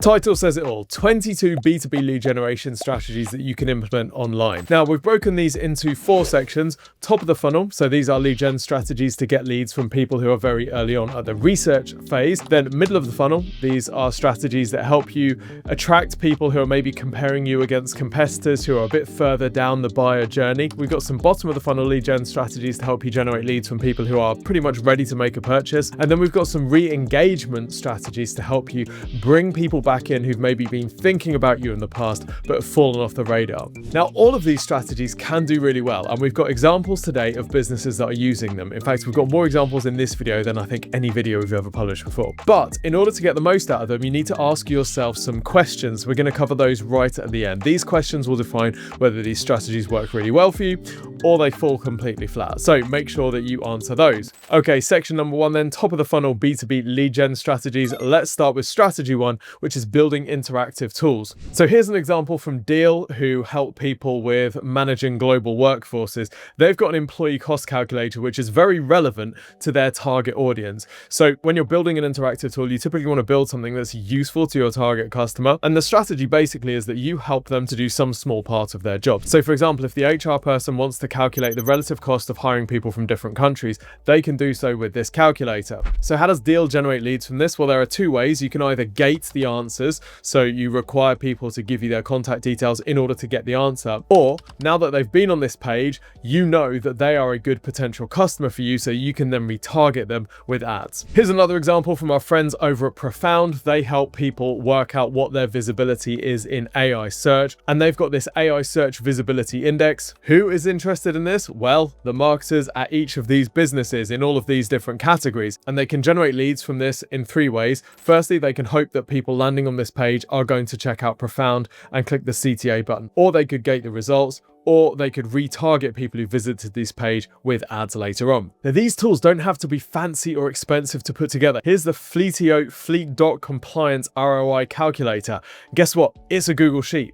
Title says it all, 22 B2B lead generation strategies that you can implement online. Now, we've broken these into 4 sections. Top of the funnel, so these are lead gen strategies to get leads from people who are very early on at the research phase. Then middle of the funnel, these are strategies that help you attract people who are maybe comparing you against competitors who are a bit further down the buyer journey. We've got some bottom of the funnel lead gen strategies to help you generate leads from people who are pretty much ready to make a purchase. And then we've got some re-engagement strategies to help you bring people back in who've maybe been thinking about you in the past but have fallen off the radar. Now, all of these strategies can do really well, and we've got examples today of businesses that are using them. In fact, we've got more examples in this video than I think any video we've ever published before. But in order to get the most out of them, you need to ask yourself some questions. We're going to cover those right at the end. These questions will define whether these strategies work really well for you or they fall completely flat. So make sure that you answer those. Okay, section number 1 then, top of the funnel B2B lead gen strategies. Let's start with strategy 1, which is building interactive tools. So here's an example from Deel, who help people with managing global workforces. They've got an employee cost calculator, which is very relevant to their target audience. So when you're building an interactive tool, you typically want to build something that's useful to your target customer. And the strategy basically is that you help them to do some small part of their job. So for example, if the HR person wants to calculate the relative cost of hiring people from different countries, they can do so with this calculator. So how does Deel generate leads from this? Well, there are 2 ways. You can either gate the answers, so you require people to give you their contact details in order to get the answer, or now that they've been on this page, you know that they are a good potential customer for you, so you can then retarget them with ads. Here's another example from our friends over at Profound. They help people work out what their visibility is in AI search, and they've got this AI search visibility index. Who is interested in this? Well, the marketers at each of these businesses in all of these different categories, and they can generate leads from this in 3 ways. Firstly, they can hope that people landing on this page are going to check out Profound and click the CTA button, or they could gate the results, or they could retarget people who visited this page with ads later on. Now, these tools don't have to be fancy or expensive to put together. Here's the Fleetio Fleet Doc Compliance ROI Calculator. Guess what? It's a Google Sheet.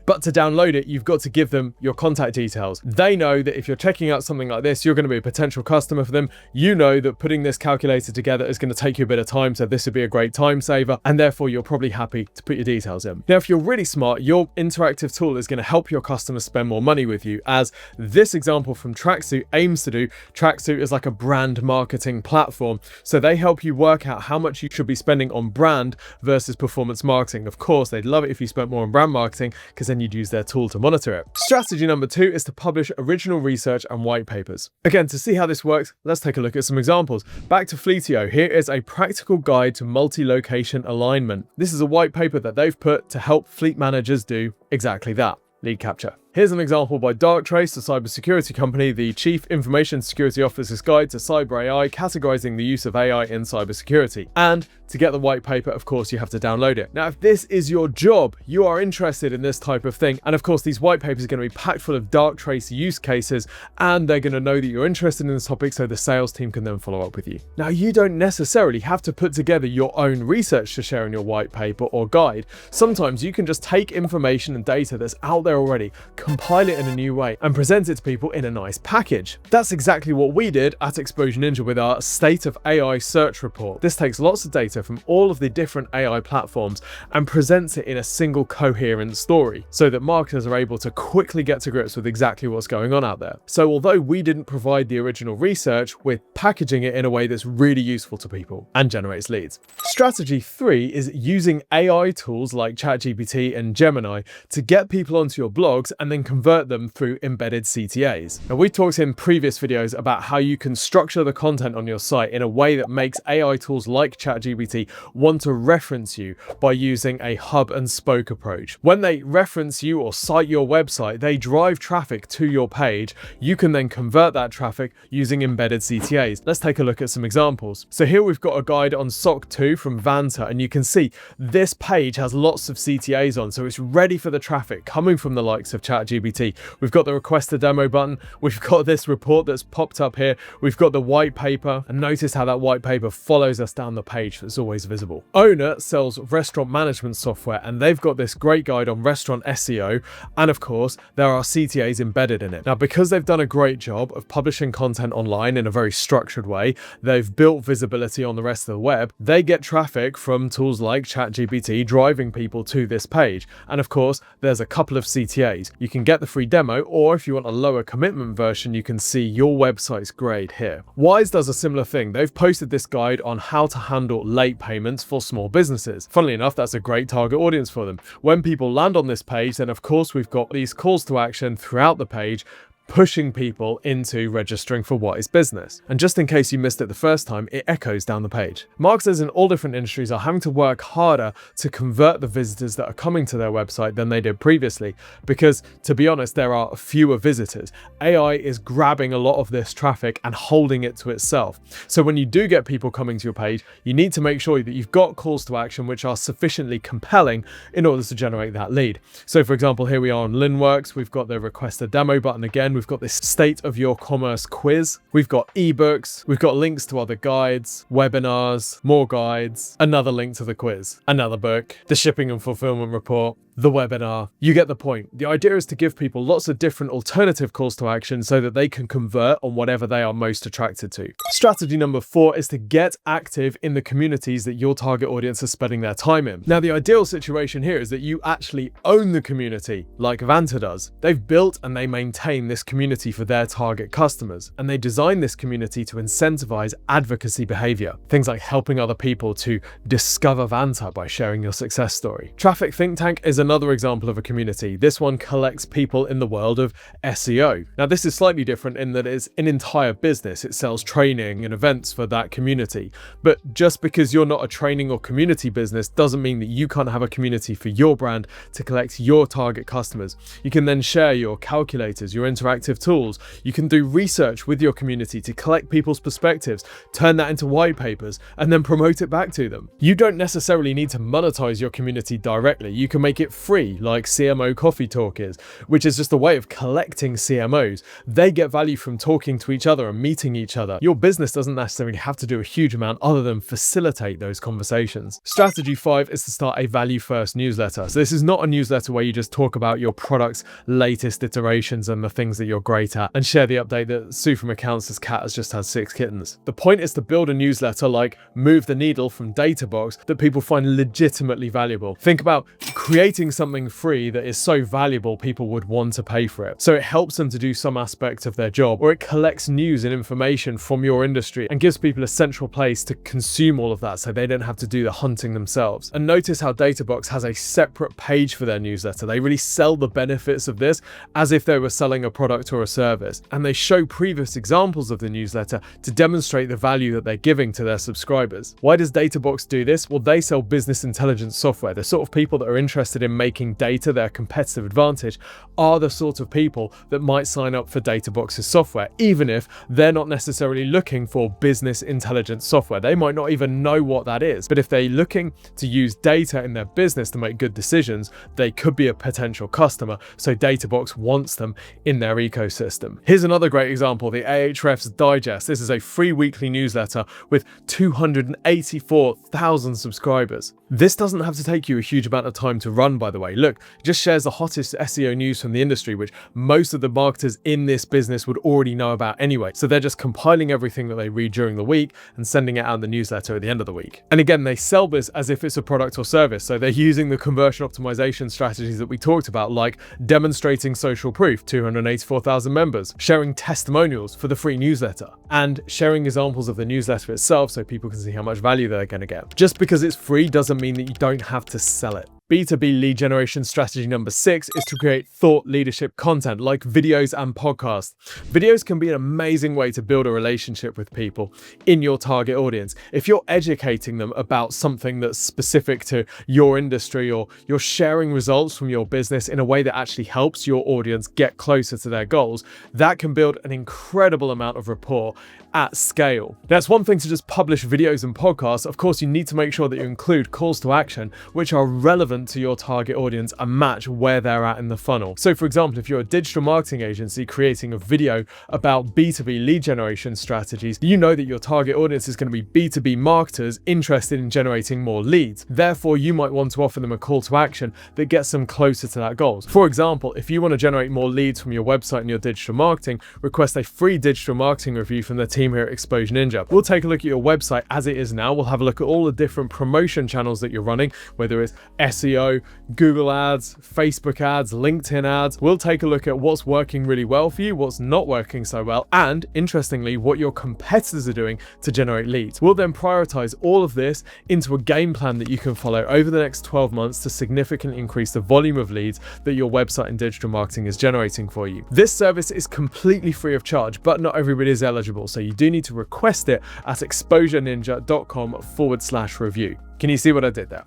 But to download it, you've got to give them your contact details. They know that if you're checking out something like this, you're going to be a potential customer for them. You know that putting this calculator together is going to take you a bit of time, so this would be a great time saver, and therefore you're probably happy to put your details in. Now, if you're really smart, your interactive tool is going to help your customers spend more money with you, as this example from Tracksuit aims to do. Tracksuit is like a brand marketing platform, so they help you work out how much you should be spending on brand versus performance marketing. Of course, they'd love it if you spent more on brand marketing, because then you'd use their tool to monitor it. Strategy number 2 is to publish original research and white papers. Again, to see how this works, let's take a look at some examples. Back to Fleetio, here is a practical guide to multi-location alignment. This is a white paper that they've put to help fleet managers do exactly that, lead capture. Here's an example by Darktrace, the cybersecurity company, the Chief Information Security Officer's Guide to Cyber AI, categorizing the use of AI in cybersecurity. And to get the white paper, of course, you have to download it. Now, if this is your job, you are interested in this type of thing, and of course, these white papers are going to be packed full of Darktrace use cases, and they're going to know that you're interested in this topic, so the sales team can then follow up with you. Now, you don't necessarily have to put together your own research to share in your white paper or guide. Sometimes you can just take information and data that's out there already, compile it in a new way, and present it to people in a nice package. That's exactly what we did at Exposure Ninja with our State of AI search report. This takes lots of data from all of the different AI platforms and presents it in a single coherent story, so that marketers are able to quickly get to grips with exactly what's going on out there. So although we didn't provide the original research, we're packaging it in a way that's really useful to people and generates leads. Strategy 3 is using AI tools like ChatGPT and Gemini to get people onto your blogs and then convert them through embedded CTAs. Now, we talked in previous videos about how you can structure the content on your site in a way that makes AI tools like ChatGPT want to reference you by using a hub and spoke approach. When they reference you or cite your website, they drive traffic to your page. You can then convert that traffic using embedded CTAs. Let's take a look at some examples. So here we've got a guide on SOC 2 from Vanta, and you can see this page has lots of CTAs on, so it's ready for the traffic coming from the likes of ChatGPT ChatGPT. We've got the request a demo button. We've got this report that's popped up here. We've got the white paper, and notice how that white paper follows us down the page that's always visible. Owner sells restaurant management software, and they've got this great guide on restaurant SEO, and of course, there are CTAs embedded in it. Now, because they've done a great job of publishing content online in a very structured way, they've built visibility on the rest of the web, they get traffic from tools like ChatGPT driving people to this page. And of course, there's a couple of CTAs. You can get the free demo, or if you want a lower commitment version, you can see your website's grade here. Wise does a similar thing. They've posted this guide on how to handle late payments for small businesses. Funnily enough, that's a great target audience for them. When people land on this page, then of course we've got these calls to action throughout the page, pushing people into registering for What is Business. And just in case you missed it the first time, it echoes down the page. Marketers in all different industries are having to work harder to convert the visitors that are coming to their website than they did previously, because to be honest, there are fewer visitors. AI is grabbing a lot of this traffic and holding it to itself. So when you do get people coming to your page, you need to make sure that you've got calls to action which are sufficiently compelling in order to generate that lead. So for example, here we are on Linworks. We've got the request a demo button again. We've got this state of your commerce quiz. We've got ebooks. We've got links to other guides, webinars, more guides, another link to the quiz, another book, the shipping and fulfillment report, the webinar. You get the point. The idea is to give people lots of different alternative calls to action so that they can convert on whatever they are most attracted to. Strategy number 4 is to get active in the communities that your target audience is spending their time in. Now, the ideal situation here is that you actually own the community like Vanta does. They've built and they maintain this community for their target customers, and they design this community to incentivize advocacy behavior. Things like helping other people to discover Vanta by sharing your success story. Traffic Think Tank is another example of a community. This one collects people in the world of SEO. Now, this is slightly different in that it's an entire business. It sells training and events for that community. But just because you're not a training or community business doesn't mean that you can't have a community for your brand to collect your target customers. You can then share your calculators, your interactive tools. You can do research with your community to collect people's perspectives, turn that into white papers, and then promote it back to them. You don't necessarily need to monetize your community directly. You can make it free, like CMO Coffee Talk is, which is just a way of collecting CMOs. They get value from talking to each other and meeting each other. Your business doesn't necessarily have to do a huge amount other than facilitate those conversations. Strategy 5 is to start a value-first newsletter. So this is not a newsletter where you just talk about your product's latest iterations and the things that you're great at and share the update that Sue from Accounts' cat has just had 6 kittens. The point is to build a newsletter like Move the Needle from Databox that people find legitimately valuable. Think about creating something free that is so valuable people would want to pay for it. So it helps them to do some aspect of their job, or it collects news and information from your industry and gives people a central place to consume all of that so they don't have to do the hunting themselves. And notice how Databox has a separate page for their newsletter. They really sell the benefits of this as if they were selling a product or a service. And they show previous examples of the newsletter to demonstrate the value that they're giving to their subscribers. Why does Databox do this? Well, they sell business intelligence software. The sort of people that are interested in making data their competitive advantage are the sort of people that might sign up for Databox's software, even if they're not necessarily looking for business intelligence software. They might not even know what that is, but if they're looking to use data in their business to make good decisions, they could be a potential customer, so Databox wants them in their ecosystem. Here's another great example, the Ahrefs Digest. This is a free weekly newsletter with 284,000 subscribers. This doesn't have to take you a huge amount of time to run, by the way. Look, it just shares the hottest SEO news from the industry, which most of the marketers in this business would already know about anyway. So they're just compiling everything that they read during the week and sending it out in the newsletter at the end of the week. And again, they sell this as if it's a product or service. So they're using the conversion optimization strategies that we talked about, like demonstrating social proof, 284,000 members, sharing testimonials for the free newsletter, and sharing examples of the newsletter itself so people can see how much value they're going to get. Just because it's free doesn't mean that you don't have to sell it. B2B lead generation strategy number 6 is to create thought leadership content like videos and podcasts. Videos can be an amazing way to build a relationship with people in your target audience. If you're educating them about something that's specific to your industry, or you're sharing results from your business in a way that actually helps your audience get closer to their goals, that can build an incredible amount of rapport at scale. Now, it's one thing to just publish videos and podcasts. Of course, you need to make sure that you include calls to action which are relevant relevant to your target audience and match where they're at in the funnel. So for example, if you're a digital marketing agency creating a video about B2B lead generation strategies, you know that your target audience is going to be B2B marketers interested in generating more leads. Therefore, you might want to offer them a call to action that gets them closer to that goal. For example, if you want to generate more leads from your website and your digital marketing, request a free digital marketing review from the team here at Exposure Ninja. We'll take a look at your website as it is now. We'll have a look at all the different promotion channels that you're running, whether it's SEO, Google ads, Facebook ads, LinkedIn ads. We'll take a look at what's working really well for you, what's not working so well, and interestingly, what your competitors are doing to generate leads. We'll then prioritize all of this into a game plan that you can follow over the next 12 months to significantly increase the volume of leads that your website and digital marketing is generating for you. This service is completely free of charge, but not everybody is eligible, so you do need to request it at exposureninja.com/review. Can you see what I did there?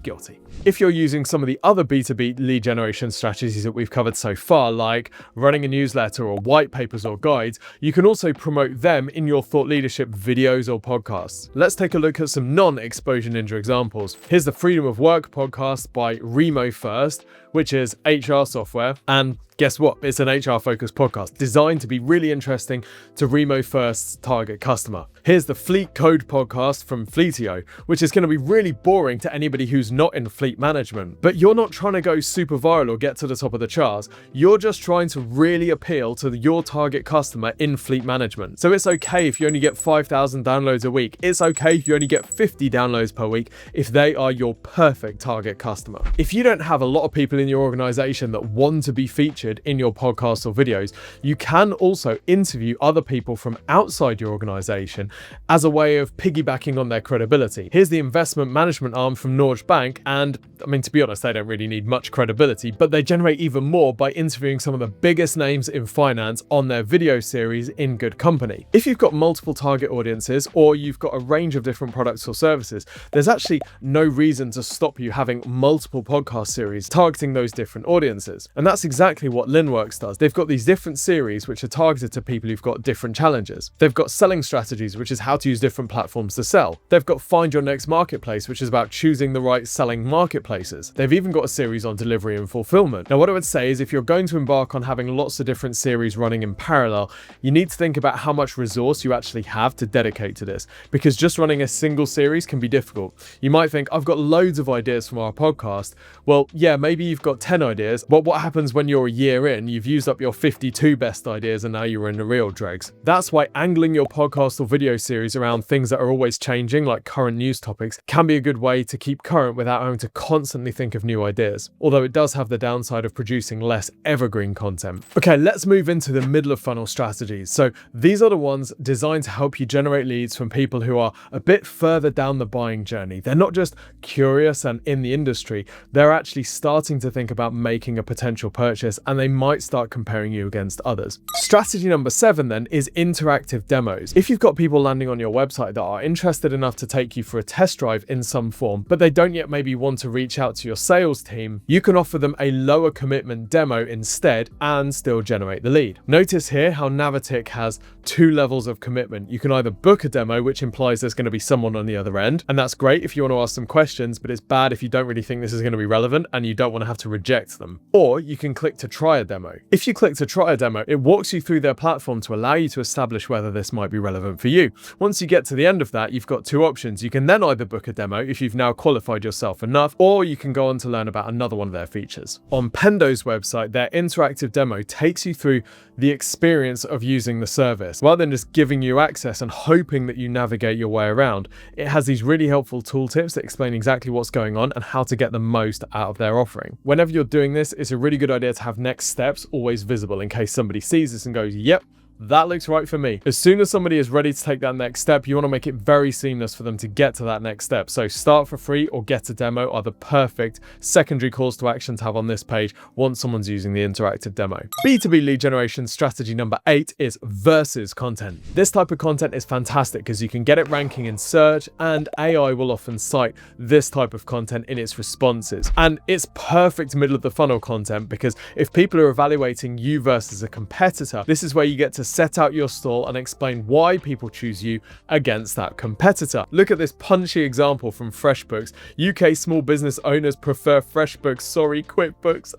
Guilty. If you're using some of the other B2B lead generation strategies that we've covered so far, like running a newsletter or white papers or guides, you can also promote them in your thought leadership videos or podcasts. Let's take a look at some non-Exposure Ninja examples. Here's the Freedom of Work podcast by Remo First, which is HR software, and guess what? It's an HR-focused podcast designed to be really interesting to Remo First's target customer. Here's the Fleet Code podcast from Fleetio, which is going to be really boring to anybody who's not in fleet management. But you're not trying to go super viral or get to the top of the charts. You're just trying to really appeal to your target customer in fleet management. So it's okay if you only get 5,000 downloads a week. It's okay if you only get 50 downloads per week if they are your perfect target customer. If you don't have a lot of people in your organization that want to be featured in your podcasts or videos, you can also interview other people from outside your organization as a way of piggybacking on their credibility. Here's the investment management arm from Norge Bank, and I mean, to be honest, they don't really need much credibility, but they generate even more by interviewing some of the biggest names in finance on their video series In Good Company. If you've got multiple target audiences or you've got a range of different products or services, there's actually no reason to stop you having multiple podcast series targeting those different audiences. And that's exactly what Linworks does. They've got these different series which are targeted to people who've got different challenges. They've got selling strategies, which is how to use different platforms to sell. They've got Find Your Next Marketplace, which is about choosing the right selling marketplaces. They've even got a series on delivery and fulfillment. Now, what I would say is if you're going to embark on having lots of different series running in parallel, you need to think about how much resource you actually have to dedicate to this, because just running a single series can be difficult. You might think, I've got loads of ideas from our podcast. Well, yeah, maybe you've got 10 ideas, but what happens when you're a year in, you've used up your 52 best ideas and now you're in the real dregs? That's why angling your podcast or video series around things that are always changing, like current news topics, can be a good way to keep current without having to constantly think of new ideas. Although it does have the downside of producing less evergreen content. Okay, let's move into the middle of funnel strategies. So these are the ones designed to help you generate leads from people who are a bit further down the buying journey. They're not just curious and in the industry, they're actually starting to think about making a potential purchase, and they might start comparing you against others. Strategy number 7 then is interactive demos. If you've got people landing on your website that are interested enough to take you for a test drive in some form, but they don't yet maybe want to reach out to your sales team, you can offer them a lower commitment demo instead and still generate the lead. Notice here how Navatic has 2 levels of commitment. You can either book a demo, which implies there's going to be someone on the other end, and that's great if you want to ask some questions, but it's bad if you don't really think this is going to be relevant and you don't want to have to reject them. Or you can click to try a demo. If you click to try a demo, it walks you through their platform to allow you to establish whether this might be relevant for you. Once you get to the end of that, you've got 2 options. You can then either book a demo if you've now qualified yourself enough, or you can go on to learn about another one of their features. On Pendo's website, their interactive demo takes you through the experience of using the service. Rather than just giving you access and hoping that you navigate your way around, it has these really helpful tooltips that explain exactly what's going on and how to get the most out of their offering. Whenever you're doing this, it's a really good idea to have next steps always visible in case somebody sees this and goes, yep, that looks right for me. As soon as somebody is ready to take that next step, you want to make it very seamless for them to get to that next step. So start for free or get a demo are the perfect secondary calls to action to have on this page once someone's using the interactive demo. B2B lead generation strategy number 8 is versus content. This type of content is fantastic because you can get it ranking in search, and AI will often cite this type of content in its responses. And it's perfect middle of the funnel content because if people are evaluating you versus a competitor, this is where you get to set out your stall and explain why people choose you against that competitor. Look at this punchy example from FreshBooks. UK small business owners prefer FreshBooks, sorry, QuickBooks.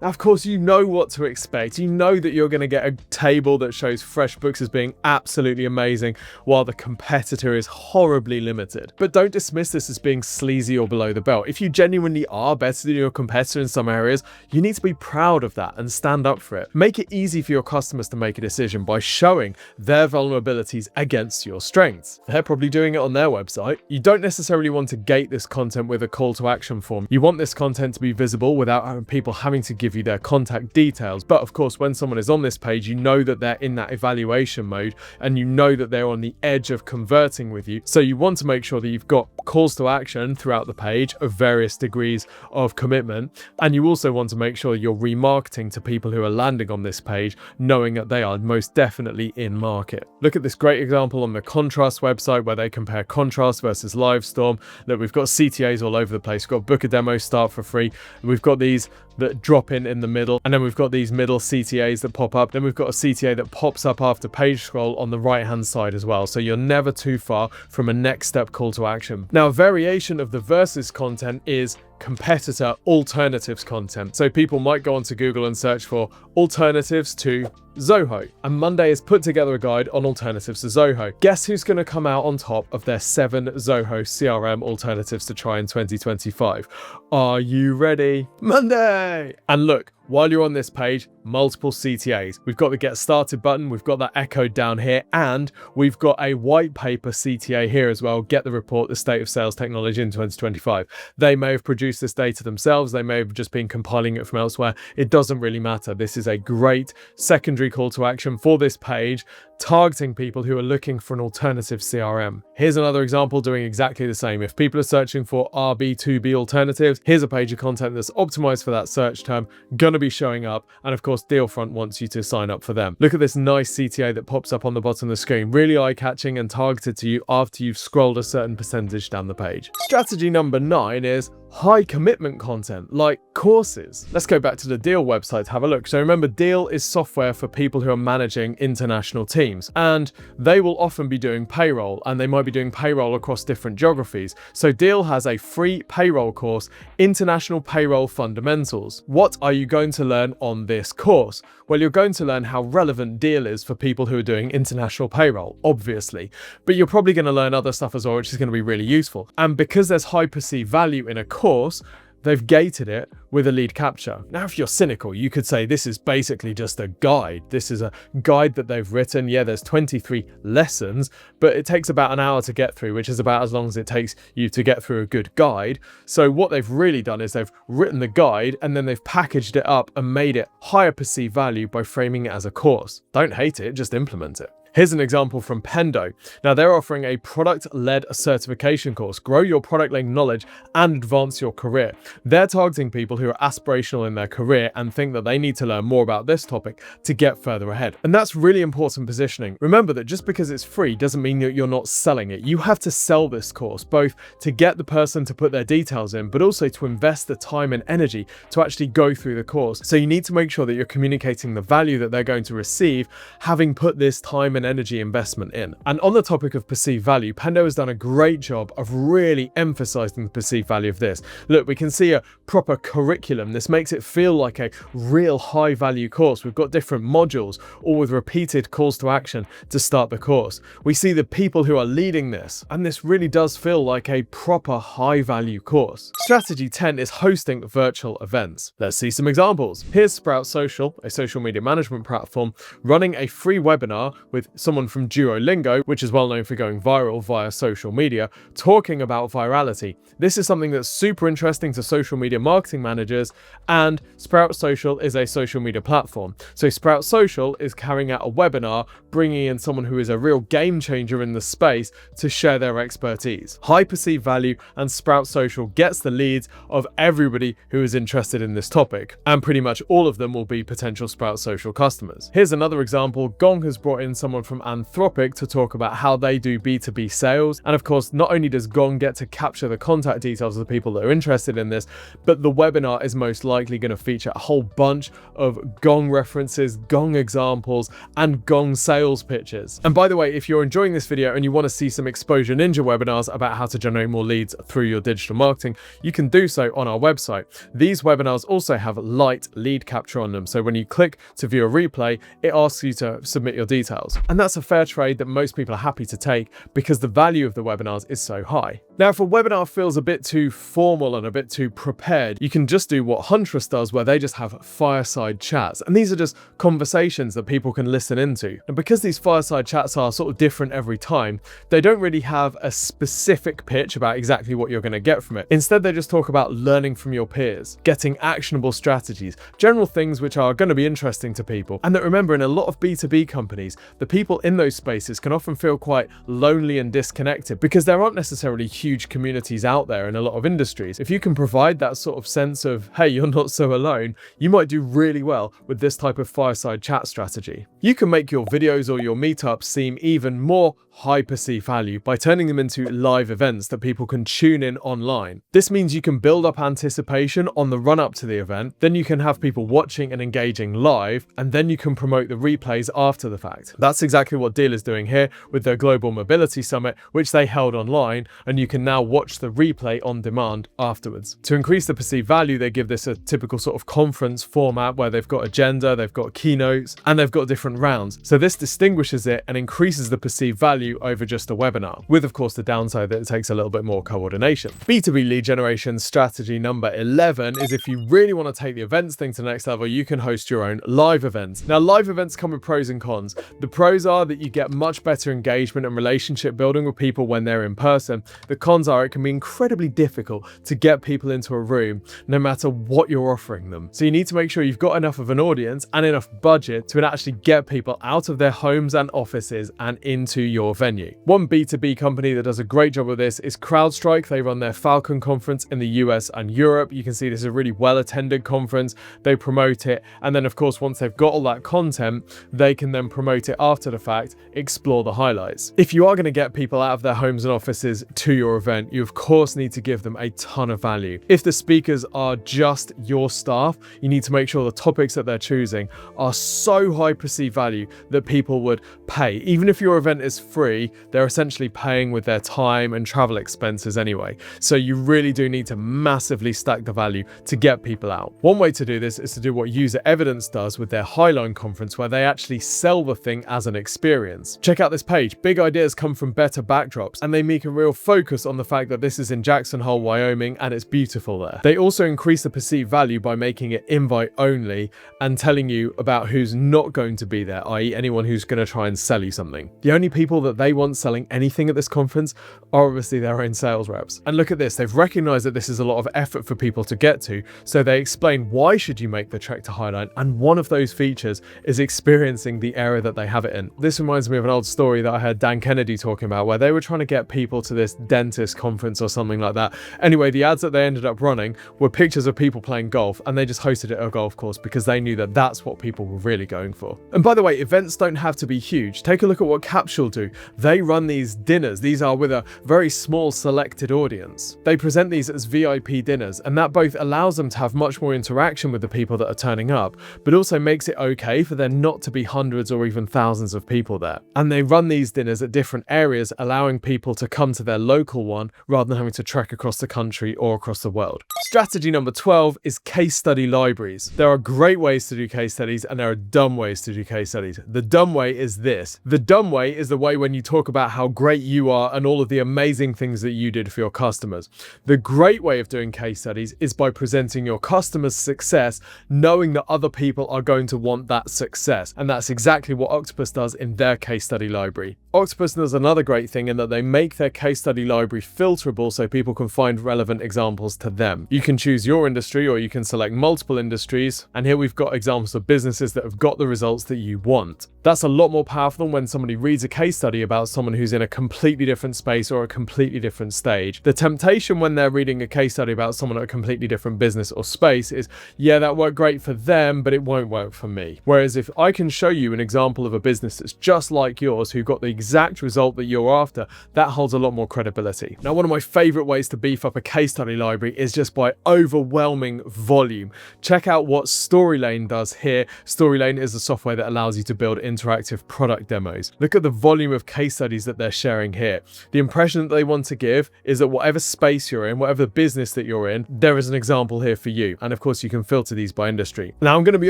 Now, of course, you know what to expect. You know that you're going to get a table that shows FreshBooks as being absolutely amazing while the competitor is horribly limited. But don't dismiss this as being sleazy or below the belt. If you genuinely are better than your competitor in some areas, you need to be proud of that and stand up for it. Make it easy for your customers to make a decision by showing their vulnerabilities against your strengths. They're probably doing it on their website. You don't necessarily want to gate this content with a call to action form. You want this content to be visible without people having to give you their contact details. But of course, when someone is on this page, you know that they're in that evaluation mode and you know that they're on the edge of converting with you. So you want to make sure that you've got calls to action throughout the page of various degrees of commitment. And you also want to make sure you're remarketing to people who are landing on this page, knowing that they are most definitely in market. Look at this great example on the Contrast website where they compare Contrast versus Livestorm. Look, we've got CTAs all over the place. We've got book a demo, start for free. We've got these that drop in the middle, and then we've got these middle CTAs that pop up. Then we've got a CTA that pops up after page scroll on the right hand side as well. So you're never too far from a next step call to action. Now, a variation of the versus content is competitor alternatives content. So people might go onto Google and search for alternatives to Zoho, and Monday has put together a guide on alternatives to Zoho. Guess who's going to come out on top of their 7 Zoho CRM alternatives to try in 2025? Are you ready? Monday! And look, while you're on this page, multiple CTAs. We've got the get started button, we've got that echoed down here, and we've got a white paper CTA here as well. Get the report, the state of sales technology in 2025. They may have produced this data themselves. They may have just been compiling it from elsewhere. It doesn't really matter. This is a great secondary call to action for this page, targeting people who are looking for an alternative CRM. Here's another example doing exactly the same. If people are searching for B2B alternatives, here's a page of content that's optimized for that search term, gonna be showing up. And of course, Dealfront wants you to sign up for them. Look at this nice CTA that pops up on the bottom of the screen, really eye-catching and targeted to you after you've scrolled a certain percentage down the page. Strategy number 9 is high commitment content like courses. Let's go back to the Deel website to have a look. So remember, Deel is software for people who are managing international teams, and they will often be doing payroll, and they might be doing payroll across different geographies. So Deel has a free payroll course, International Payroll Fundamentals. What are you going to learn on this course? Well, you're going to learn how relevant Deel is for people who are doing international payroll, obviously, but you're probably going to learn other stuff as well, which is going to be really useful. And because there's high perceived value in a course, they've gated it with a lead capture. Now, if you're cynical, you could say this is basically just a guide. This is a guide that they've written. Yeah, there's 23 lessons, but it takes about an hour to get through, which is about as long as it takes you to get through a good guide. So what they've really done is they've written the guide and then they've packaged it up and made it higher perceived value by framing it as a course. Don't hate it, just implement it. Here's an example from Pendo. Now, they're offering a product-led certification course, grow your product-led knowledge and advance your career. They're targeting people who are aspirational in their career and think that they need to learn more about this topic to get further ahead. And that's really important positioning. Remember that just because it's free doesn't mean that you're not selling it. You have to sell this course, both to get the person to put their details in, but also to invest the time and energy to actually go through the course. So you need to make sure that you're communicating the value that they're going to receive, having put this time and energy investment in. And on the topic of perceived value, Pendo has done a great job of really emphasizing the perceived value of this. Look, we can see a proper curriculum. This makes it feel like a real high value course. We've got different modules, all with repeated calls to action to start the course. We see the people who are leading this, and this really does feel like a proper high value course. Strategy 10 is hosting virtual events. Let's see some examples. Here's Sprout Social, a social media management platform, running a free webinar with someone from Duolingo, which is well known for going viral via social media, talking about virality. This is something that's super interesting to social media marketing managers, and Sprout Social is a social media platform. So Sprout Social is carrying out a webinar, bringing in someone who is a real game changer in the space to share their expertise. High perceived value, and Sprout Social gets the leads of everybody who is interested in this topic, and pretty much all of them will be potential Sprout Social customers. Here's another example. Gong has brought in someone someone from Anthropic to talk about how they do B2B sales. And of course, not only does Gong get to capture the contact details of the people that are interested in this, but the webinar is most likely going to feature a whole bunch of Gong references, Gong examples, and Gong sales pitches. And by the way, if you're enjoying this video and you want to see some Exposure Ninja webinars about how to generate more leads through your digital marketing, you can do so on our website. These webinars also have light lead capture on them. So when you click to view a replay, it asks you to submit your details. And that's a fair trade that most people are happy to take because the value of the webinars is so high. Now, if a webinar feels a bit too formal and a bit too prepared, you can just do what Huntress does, where they just have fireside chats. And these are just conversations that people can listen into. And because these fireside chats are sort of different every time, they don't really have a specific pitch about exactly what you're going to get from it. Instead, they just talk about learning from your peers, getting actionable strategies, general things which are going to be interesting to people. And that, remember, in a lot of B2B companies, the people in those spaces can often feel quite lonely and disconnected because there aren't necessarily huge communities out there in a lot of industries. If you can provide that sort of sense of, hey, you're not so alone, you might do really well with this type of fireside chat strategy. You can make your videos or your meetups seem even more high perceived value by turning them into live events that people can tune in online. This means you can build up anticipation on the run up to the event, then you can have people watching and engaging live, and then you can promote the replays after the fact. That's exactly what Deel is doing here with their Global Mobility Summit, which they held online, and you can now watch the replay on demand afterwards. To increase the perceived value, they give this a typical sort of conference format where they've got agenda, they've got keynotes, and they've got different rounds. So this distinguishes it and increases the perceived value over just a webinar, with of course the downside that it takes a little bit more coordination. B2B lead generation strategy number 11 is, if you really want to take the events thing to the next level, you can host your own live events. Now, live events come with pros and cons. The pros are that you get much better engagement and relationship building with people when they're in person. The cons are it can be incredibly difficult to get people into a room no matter what you're offering them. So you need to make sure you've got enough of an audience and enough budget to actually get people out of their homes and offices and into your venue. One B2B company that does a great job of this is CrowdStrike. They run their Falcon conference in the US and Europe. You can see this is a really well-attended conference. They promote it, and then of course once they've got all that content, they can then promote it after the fact, explore the highlights. If you are going to get people out of their homes and offices to your event, you of course need to give them a ton of value. If the speakers are just your staff, you need to make sure the topics that they're choosing are so high perceived value that people would pay. Even if your event is free, they're essentially paying with their time and travel expenses anyway. So you really do need to massively stack the value to get people out. One way to do this is to do what User Evidence does with their Highline conference, where they actually sell the thing as an experience. Check out this page. Big ideas come from better backdrops, and they make a real focus on the fact that this is in Jackson Hole, Wyoming, and it's beautiful there. They also increase the perceived value by making it invite only and telling you about who's not going to be there, i.e. anyone who's going to try and sell you something. The only people that they want selling anything at this conference are obviously their own sales reps. And look at this, they've recognized that this is a lot of effort for people to get to, so they explain why should you make the trek to Highline, and one of those features is experiencing the area that they have it in. This reminds me of an old story that I heard Dan Kennedy talking about, where they were trying to get people to this dentist conference or something like that. Anyway, the ads that they ended up running were pictures of people playing golf, and they just hosted it at a golf course because they knew that that's what people were really going for. And by the way, events don't have to be huge. Take a look at what Capsule do. They run these dinners. These are with a very small selected audience. They present these as VIP dinners, and that both allows them to have much more interaction with the people that are turning up, but also makes it okay for there not to be hundreds or even thousands of people there. And they run these dinners at different areas, allowing people to come to their local one rather than having to trek across the country or across the world. Strategy number 12 is case study libraries. There are great ways to do case studies, and there are dumb ways to do case studies. The dumb way is this. The dumb way is the way when you talk about how great you are and all of the amazing things that you did for your customers. The great way of doing case studies is by presenting your customers' success, knowing that other people are going to want that success. And that's exactly what Octopus does in their case study library. Octopus does another great thing in that they make their case study library filterable so people can find relevant examples to them. You can choose your industry or you can select multiple industries, and here we've got examples of businesses that have got the results that you want. That's a lot more powerful than when somebody reads a case study about someone who's in a completely different space or a completely different stage. The temptation when they're reading a case study about someone at a completely different business or space is, yeah, that worked great for them, but it won't work for me. Whereas if I can show you an example of a business that's just like yours, who got the exact result that you're after, that holds a lot more credibility. Now, one of my favorite ways to beef up a case study library is just by overwhelming volume. Check out what Storylane does here. Storylane is a software that allows you to build interactive product demos. Look at the volume of case studies that they're sharing here. The impression that they want to give is that whatever space you're in, whatever business that you're in, there is an example here for you. And of course, you can filter these by industry. Now, I'm going to be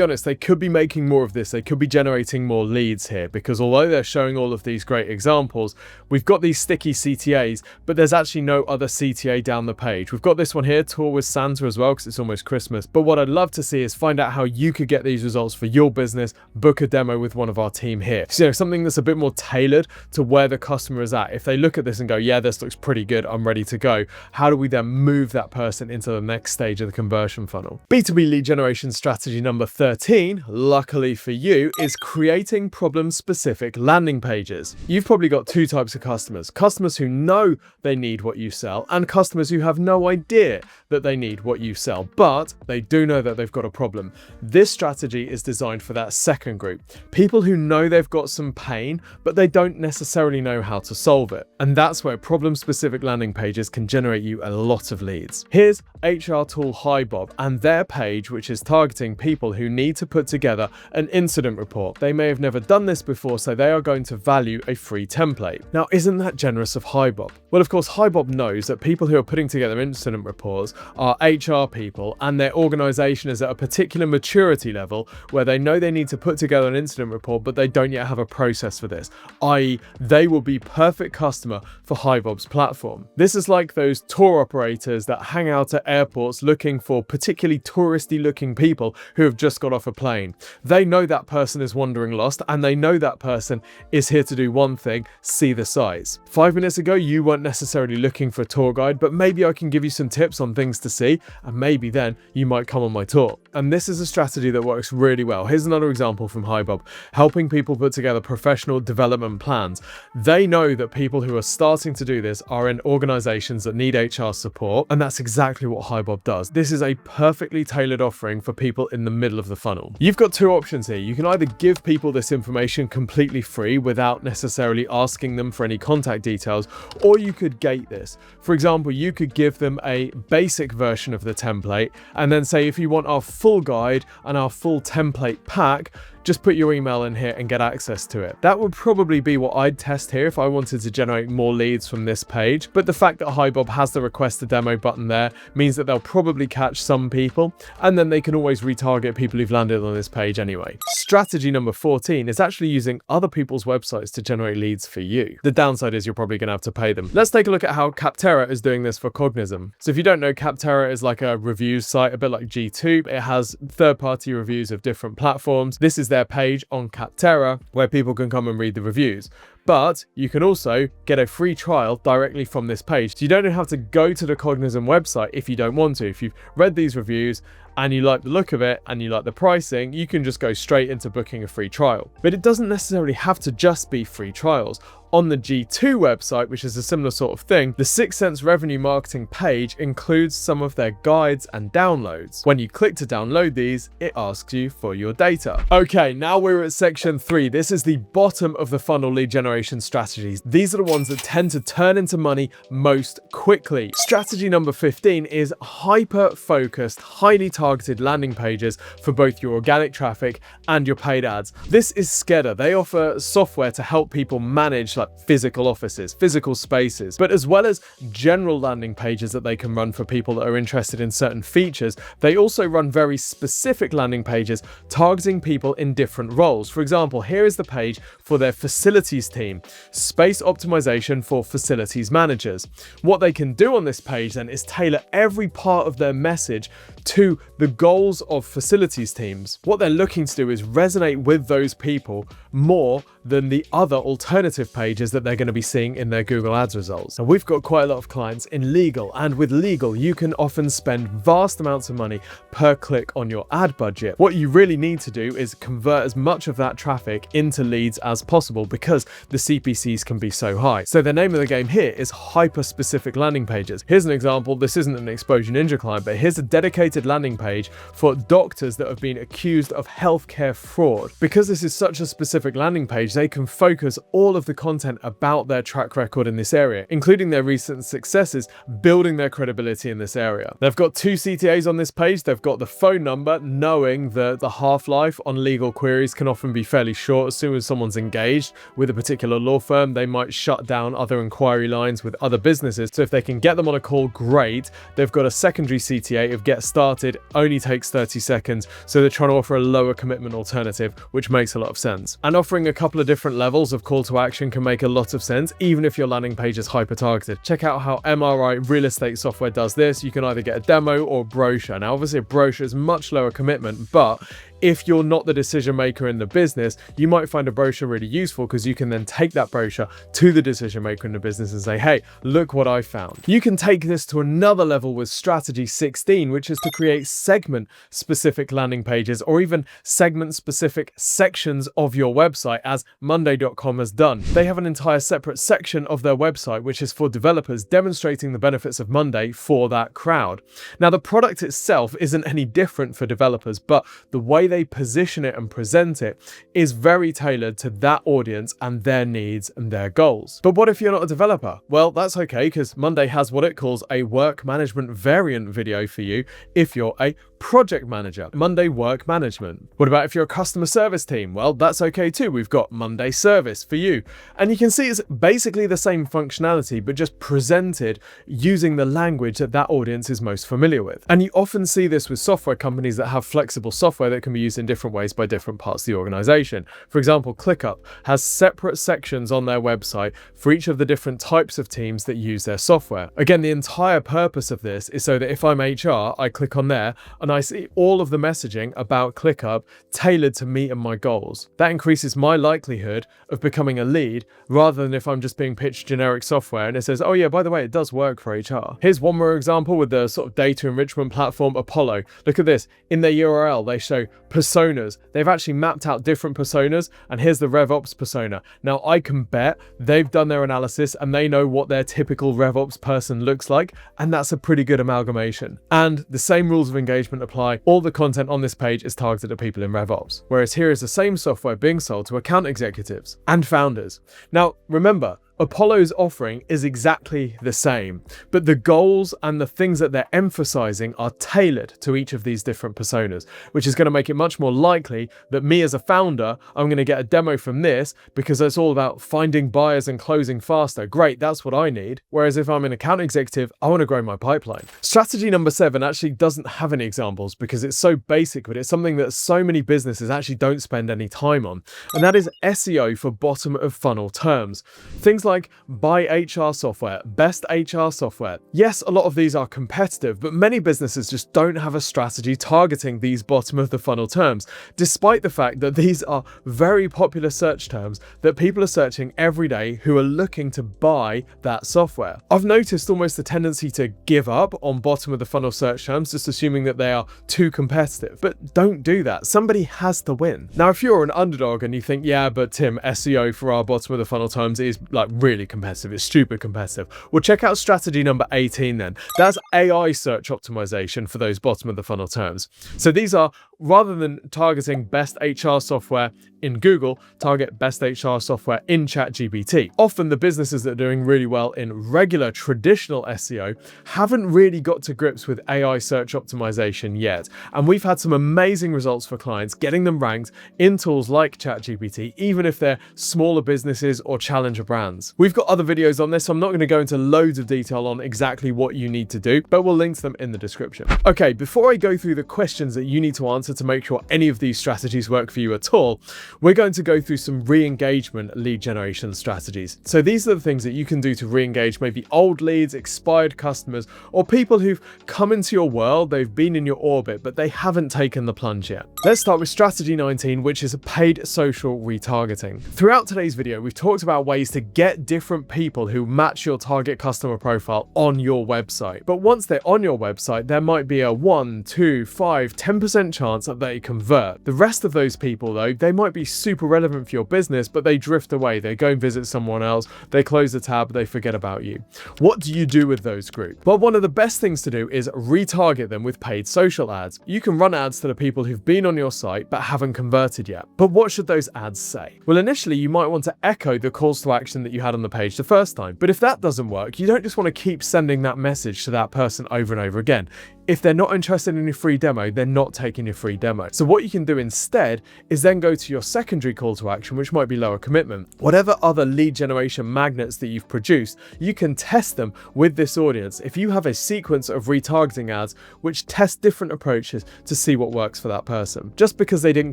honest, they could be making more of this. They could be generating more leads here, because although they're showing all of these great examples, we've got these sticky CTAs, but there's actually no other CTA down the page. We've got this one here, Tour with Santa, as well, because it's almost Christmas. But what I'd love to see is find out how you could get these results for your business, book a demo with one of our team here. So, something that's a bit more tailored to where the customer is at. If they look at this and go, yeah, this looks pretty good, I'm ready to go, how do we then move that person into the next stage of the conversion funnel? B2B lead generation strategy number 13, luckily for you, is creating problem-specific landing pages. You've probably got two types of customers. Customers who know they need what you sell, and customers who have no idea that they need what you sell, but they do know that they've got a problem. This strategy is designed for that second group. People who know they've got some pain, but they don't necessarily know how to solve it. And that's where problem-specific landing pages can generate you a lot of leads. Here's HR tool HiBob and their page, which is targeting people who need to put together an incident report. They may have never done this before, so they are going to value a free template. Now, isn't that generous of HiBob? Well, of course, HiBob knows that people who are putting together incident reports are HR people, and their organization is at a particular maturity level where they know they need to put together an incident report, but they don't yet have a process for this, i.e. they will be perfect customer for HiBob's platform. This is like those tour operators that hang out at airports looking for particularly touristy looking people who have just got off a plane. They know that person is wandering lost, and they know that person is here to do one thing, see the sights. 5 minutes ago, you weren't necessarily looking for a tour guide, but maybe I can give you some tips on things to see, and maybe then you might come on my tour. And this is a strategy that works really well. Here's another example from HiBob, helping people put together professional development plans. They know that people who are starting to do this are in organizations that need HR support, and that's exactly what HiBob does. This is a perfectly tailored offering for people in the middle of the funnel. You've got two options here. You can either give people this information completely free without necessarily asking them for any contact details, or you could gate this. For example, you could give them a basic version of the template and then say, if you want our full guide and our full template pack, just put your email in here and get access to it. That would probably be what I'd test here if I wanted to generate more leads from this page. But the fact that HiBob has the request a demo button there means that they'll probably catch some people, and then they can always retarget people who've landed on this page anyway. Strategy number 14 is actually using other people's websites to generate leads for you. The downside is you're probably going to have to pay them. Let's take a look at how Capterra is doing this for Cognism. So if you don't know, Capterra is like a reviews site, a bit like G2. It has third-party reviews of different platforms. This is their page on Capterra where people can come and read the reviews. But you can also get a free trial directly from this page. So you don't have to go to the Cognism website if you don't want to. If you've read these reviews and you like the look of it and you like the pricing, you can just go straight into booking a free trial. But it doesn't necessarily have to just be free trials. On the G2 website, which is a similar sort of thing, the 6 Cents revenue marketing page includes some of their guides and downloads. When you click to download these, it asks you for your data. Okay, now we're at section 3. This is the bottom of the funnel lead generation strategies. These are the ones that tend to turn into money most quickly. Strategy number 15 is hyper-focused, highly targeted landing pages for both your organic traffic and your paid ads. This is Skedder. They offer software to help people manage physical offices, physical spaces, but as well as general landing pages that they can run for people that are interested in certain features, they also run very specific landing pages targeting people in different roles. For example, here is the page for their facilities team, space optimization for facilities managers. What they can do on this page then is tailor every part of their message to the goals of facilities teams. What they're looking to do is resonate with those people more than the other alternative pages pages that they're going to be seeing in their Google Ads results. Now, we've got quite a lot of clients in legal, and with legal, you can often spend vast amounts of money per click on your ad budget. What you really need to do is convert as much of that traffic into leads as possible because the CPCs can be so high. So the name of the game here is hyper-specific landing pages. Here's an example. This isn't an Exposure Ninja client, but here's a dedicated landing page for doctors that have been accused of healthcare fraud. Because this is such a specific landing page, they can focus all of the content about their track record in this area, including their recent successes, building their credibility in this area. They've got 2 CTAs on this page. They've got the phone number, knowing that the half-life on legal queries can often be fairly short. As soon as someone's engaged with a particular law firm, they might shut down other inquiry lines with other businesses. So if they can get them on a call, great. They've got a secondary CTA of get started, only takes 30 seconds. So they're trying to offer a lower commitment alternative, which makes a lot of sense. And offering a couple of different levels of call to action can make a lot of sense, even if your landing page is hyper targeted. Check out how MRI real estate software does this. You can either get a demo or a brochure. Now, obviously a brochure is much lower commitment, but if you're not the decision maker in the business, you might find a brochure really useful because you can then take that brochure to the decision maker in the business and say, hey, look what I found. You can take this to another level with strategy 16, which is to create segment specific landing pages or even segment specific sections of your website, as Monday.com has done. They have an entire separate section of their website, which is for developers, demonstrating the benefits of Monday for that crowd. Now, the product itself isn't any different for developers, but the way they position it and present it is very tailored to that audience and their needs and their goals. But what if you're not a developer? Well, that's okay, because Monday has what it calls a work management variant video for you if you're a project manager. Monday Work Management. What about if you're a customer service team? Well, that's okay too. We've got Monday Service for you. And you can see it's basically the same functionality, but just presented using the language that that audience is most familiar with. And you often see this with software companies that have flexible software that can be used in different ways by different parts of the organization. For example, ClickUp has separate sections on their website for each of the different types of teams that use their software. Again, the entire purpose of this is so that if I'm HR, I click on there and I see all of the messaging about ClickUp tailored to me and my goals. That increases my likelihood of becoming a lead rather than if I'm just being pitched generic software and it says, oh yeah, by the way, it does work for HR. Here's one more example with the sort of data enrichment platform Apollo. Look at this. In their URL, they show personas. They've actually mapped out different personas, and here's the RevOps persona. Now, I can bet they've done their analysis and they know what their typical RevOps person looks like, and that's a pretty good amalgamation. And the same rules of engagement apply. All the content on this page is targeted at people in RevOps, whereas here is the same software being sold to account executives and founders. Now, remember, Apollo's offering is exactly the same, but the goals and the things that they're emphasizing are tailored to each of these different personas, which is going to make it much more likely that me as a founder, I'm going to get a demo from this because it's all about finding buyers and closing faster. Great, that's what I need. Whereas if I'm an account executive, I want to grow my pipeline. Strategy number 7 actually doesn't have any examples because it's so basic, but it's something that so many businesses actually don't spend any time on. And that is SEO for bottom of funnel terms. Things like buy HR software, best HR software. Yes, a lot of these are competitive, but many businesses just don't have a strategy targeting these bottom of the funnel terms, despite the fact that these are very popular search terms that people are searching every day who are looking to buy that software. I've noticed almost a tendency to give up on bottom of the funnel search terms, just assuming that they are too competitive. But don't do that. Somebody has to win. Now, if you're an underdog and you think, yeah, but Tim, SEO for our bottom of the funnel terms is like really competitive, it's stupid competitive. Well, check out strategy number 18 then. That's AI search optimization for those bottom of the funnel terms. So these are, rather than targeting best HR software in Google, target best HR software in ChatGPT. Often the businesses that are doing really well in regular traditional SEO haven't really got to grips with AI search optimization yet. And we've had some amazing results for clients getting them ranked in tools like ChatGPT, even if they're smaller businesses or challenger brands. We've got other videos on this, so I'm not going to go into loads of detail on exactly what you need to do, but we'll link to them in the description. Okay, before I go through the questions that you need to answer to make sure any of these strategies work for you at all, we're going to go through some re-engagement lead generation strategies. So these are the things that you can do to re-engage maybe old leads, expired customers, or people who've come into your world, they've been in your orbit, but they haven't taken the plunge yet. Let's start with strategy 19, which is paid social retargeting. Throughout today's video, we've talked about ways to get different people who match your target customer profile on your website. But once they're on your website, there might be a 1, 2, 5, 10% chance that they convert. The rest of those people though, they might be super relevant for your business, but they drift away. They go and visit someone else, they close the tab, they forget about you. What do you do with those groups? Well, one of the best things to do is retarget them with paid social ads. You can run ads to the people who've been on your site but haven't converted yet. But what should those ads say? Well, initially you might want to echo the calls to action that you had on the page the first time. But if that doesn't work, you don't just want to keep sending that message to that person over and over again. If they're not interested in your free demo, they're not taking your free demo. So what you can do instead is then go to your secondary call to action, which might be lower commitment. Whatever other lead generation magnets that you've produced, you can test them with this audience. If you have a sequence of retargeting ads which test different approaches to see what works for that person. Just because they didn't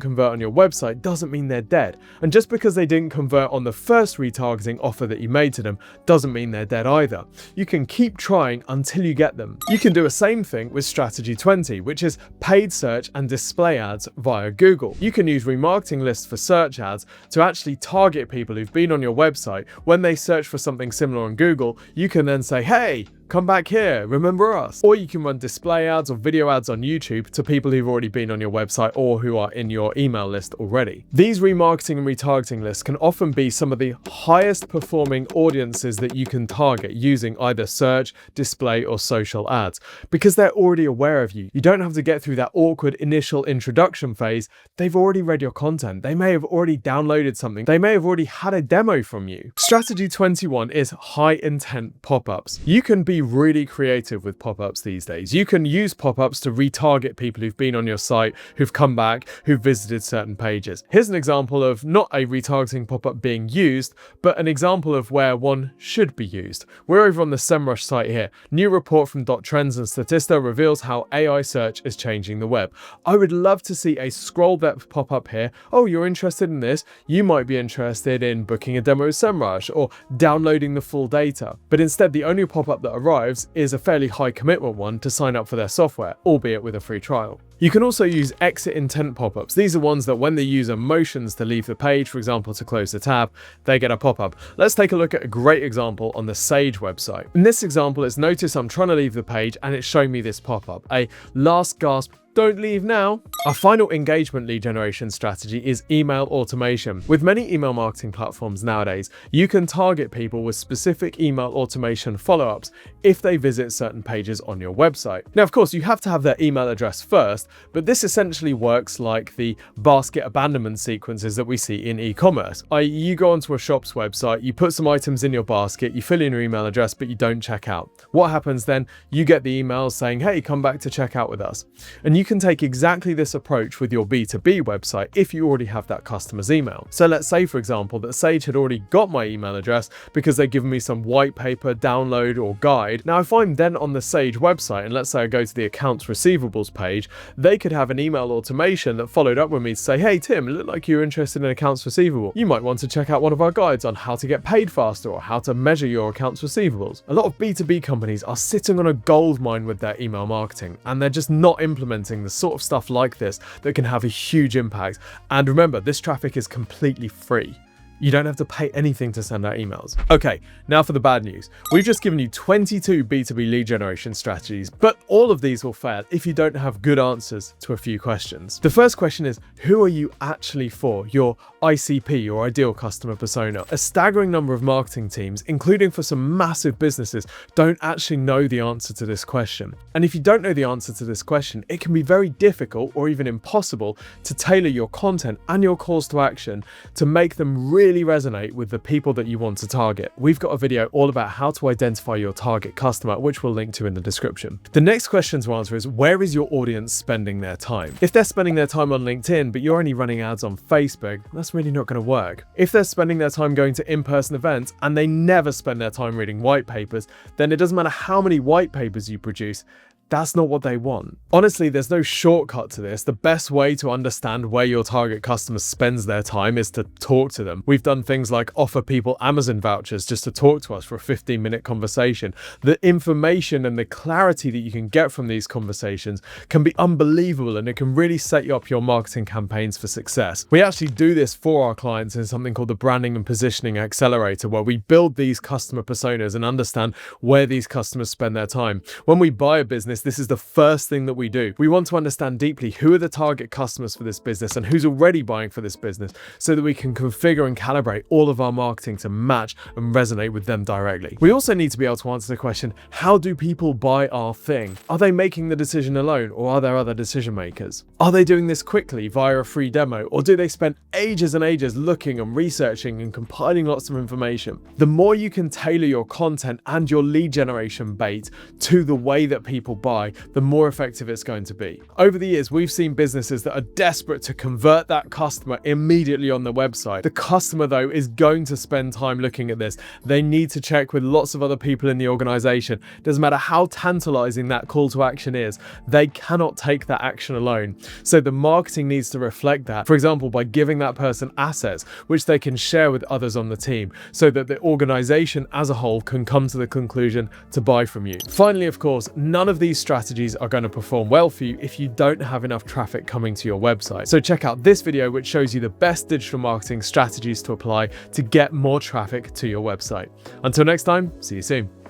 convert on your website doesn't mean they're dead. And just because they didn't convert on the first retargeting offer that you made to them doesn't mean they're dead either. You can keep trying until you get them. You can do the same thing with strategy 20, which is paid search and display ads via Google. You can use remarketing lists for search ads to actually target people who've been on your website. When they search for something similar on Google, you can then say, hey, come back here, remember us. Or you can run display ads or video ads on YouTube to people who've already been on your website or who are in your email list already. These remarketing and retargeting lists can often be some of the highest performing audiences that you can target using either search, display, or social ads, because they're already aware of you. You don't have to get through that awkward initial introduction phase. They've already read your content. They may have already downloaded something. They may have already had a demo from you. Strategy 21 is high intent pop-ups. You can be really creative with pop-ups these days. You can use pop-ups to retarget people who've been on your site, who've come back, who've visited certain pages. Here's an example of not a retargeting pop-up being used, but an example of where one should be used. We're over on the SEMrush site here. New report from .trends and Statista reveals how AI search is changing the web. I would love to see a scroll depth pop-up here. Oh, you're interested in this? You might be interested in booking a demo with SEMrush or downloading the full data. But instead, the only pop-up that arrives is a fairly high commitment one to sign up for their software, albeit with a free trial. You can also use exit intent pop-ups. These are ones that when the user motions to leave the page, for example, to close the tab, they get a pop-up. Let's take a look at a great example on the Sage website. In this example, it's notice I'm trying to leave the page and it's showing me this pop-up, a last gasp, don't leave now. Our final engagement lead generation strategy is email automation. With many email marketing platforms nowadays, you can target people with specific email automation follow-ups if they visit certain pages on your website. Now, of course, you have to have their email address first, but this essentially works like the basket abandonment sequences that we see in e-commerce. You go onto a shop's website, you put some items in your basket, you fill in your email address, but you don't check out. What happens then? You get the email saying, hey, come back to check out with us. And you can take exactly this approach with your B2B website if you already have that customer's email. So let's say, for example, that Sage had already got my email address because they've given me some white paper, download, or guide. Now, if I'm then on the Sage website, and let's say I go to the accounts receivables page, they could have an email automation that followed up with me to say, hey, Tim, it looked like you're interested in accounts receivable. You might want to check out one of our guides on how to get paid faster or how to measure your accounts receivables. A lot of B2B companies are sitting on a gold mine with their email marketing, and they're just not implementing the sort of stuff like this that can have a huge impact. And remember, this traffic is completely free. You don't have to pay anything to send out emails. Okay, now for the bad news. We've just given you 22 B2B lead generation strategies, but all of these will fail if you don't have good answers to a few questions. The first question is, who are you actually for? Your ICP, your ideal customer persona. A staggering number of marketing teams, including for some massive businesses, don't actually know the answer to this question. And if you don't know the answer to this question, it can be very difficult or even impossible to tailor your content and your calls to action to make them really resonate with the people that you want to target. We've got a video all about how to identify your target customer, which we'll link to in the description. The next question to answer is, where is your audience spending their time? If they're spending their time on LinkedIn, but you're only running ads on Facebook, that's really not going to work. If they're spending their time going to in-person events and they never spend their time reading white papers, then it doesn't matter how many white papers you produce, that's not what they want. Honestly, there's no shortcut to this. The best way to understand where your target customer spends their time is to talk to them. We've done things like offer people Amazon vouchers just to talk to us for a 15-minute conversation. The information and the clarity that you can get from these conversations can be unbelievable, and it can really set you up your marketing campaigns for success. We actually do this for our clients in something called the Branding and Positioning Accelerator, where we build these customer personas and understand where these customers spend their time. When we buy a business, this is the first thing that we do. We want to understand deeply who are the target customers for this business and who's already buying for this business, so that we can configure and calibrate all of our marketing to match and resonate with them directly. We also need to be able to answer the question, how do people buy our thing? Are they making the decision alone, or are there other decision makers? Are they doing this quickly via a free demo, or do they spend ages and ages looking and researching and compiling lots of information? The more you can tailor your content and your lead generation bait to the way that people buy, the more effective it's going to be. Over the years, we've seen businesses that are desperate to convert that customer immediately on the website. The customer, though, is going to spend time looking at this. They need to check with lots of other people in the organization. Doesn't matter how tantalizing that call to action is, they cannot take that action alone. So the marketing needs to reflect that. For example, by giving that person assets which they can share with others on the team, so that the organization as a whole can come to the conclusion to buy from you. Finally, of course, none of these strategies are going to perform well for you if you don't have enough traffic coming to your website. So check out this video, which shows you the best digital marketing strategies to apply to get more traffic to your website. Until next time, see you soon.